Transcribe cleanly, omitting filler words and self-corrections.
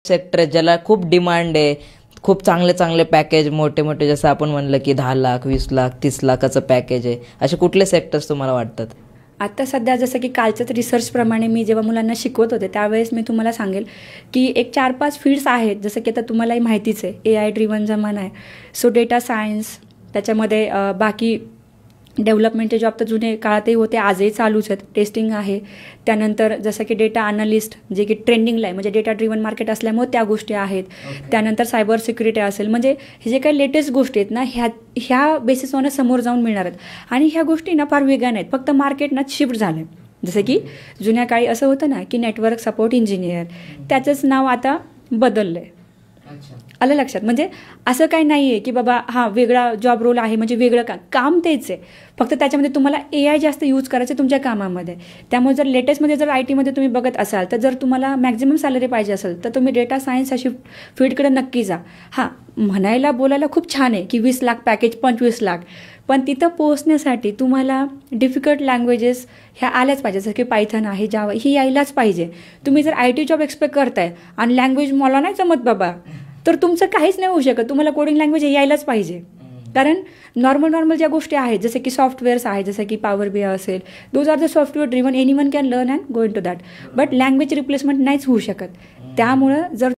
Sector आहे ज्याला खूप डिमांड आहे, खूप चांगले चांगले पॅकेज मोठे मोठे, जसं आपण म्हणलं की 10 लाख 20 लाख 30 लाखाचं पॅकेज आहे, असे कुठले सेक्टर्स तुम्हाला वाटतात? आता सध्या जसं की कालच्याच रिसर्चप्रमाणे मी जेव्हा मुलांना शिकवत होते त्यावेळेस मी तुम्हाला सांगेल की एक 4-5 फील्ड्स आहेत, जसं की आता तुम्हालाही माहितीच आहे AI ड्रिव्हन जमाना आहे. सो डेटा सायन्स, त्याच्यामध्ये बाकी डेव्हलपमेंटचे जॉब तर जुने काळातही होते, आजही चालूच आहेत. टेस्टिंग आहे, त्यानंतर जसं की डेटा अनालिस्ट जे की ट्रेंडिंगला आहे, म्हणजे डेटा ड्रिव्हन मार्केट असल्यामुळे त्या गोष्टी आहेत. त्यानंतर सायबर सिक्युरिटी असेल, म्हणजे हे जे काही लेटेस्ट गोष्टी आहेत ना ह्या बेसिसवर समोर जाऊन मिळणार आहेत. आणि ह्या गोष्टी ना फार वेगळ्या नाहीत, फक्त मार्केट ना शिफ्ट झालं. जसं की जुन्या काळी असं होतं ना की नेटवर्क सपोर्ट इंजिनियर, त्याचंच नाव आता बदललं आहे. आलं लक्षात? म्हणजे असं काही नाही आहे की बाबा हां वेगळा जॉब रोल आहे म्हणजे वेगळं काम तेच आहे, फक्त त्याच्यामध्ये तुम्हाला AI जास्त यूज करायचं तुमच्या कामामध्ये. त्यामुळे जर लेटेस्टमध्ये जर IT तुम्ही बघत असाल तर जर तुम्हाला मॅक्झिमम सॅलरी पाहिजे असेल तर तुम्ही डेटा सायन्स अशी फील्डकडे नक्की जा. हां, म्हणायला बोलायला खूप छान आहे की 20 लाख पॅकेज 25 लाख, पण तिथं पोहोचण्यासाठी तुम्हाला डिफिकल्ट लँग्वेजेस ह्या आल्याच पाहिजे, जसं की पायथन आहे, जावा, ही यायलाच पाहिजे. तुम्ही जर IT जॉब एक्सपेक्ट करताय आणि लँग्वेज मला नाही जमत बाबा, तर तुमचं काहीच नाही होऊ शकत. तुम्हाला कोडिंग लँग्वेज यायलाच पाहिजे. कारण नॉर्मल ज्या गोष्टी आहेत जसं की सॉफ्टवेअर्स आहेत, जसं की पॉवर BI असेल, those are the software driven, anyone can learn and go into that. But language replacement नाहीच होऊ शकत. त्यामुळं जर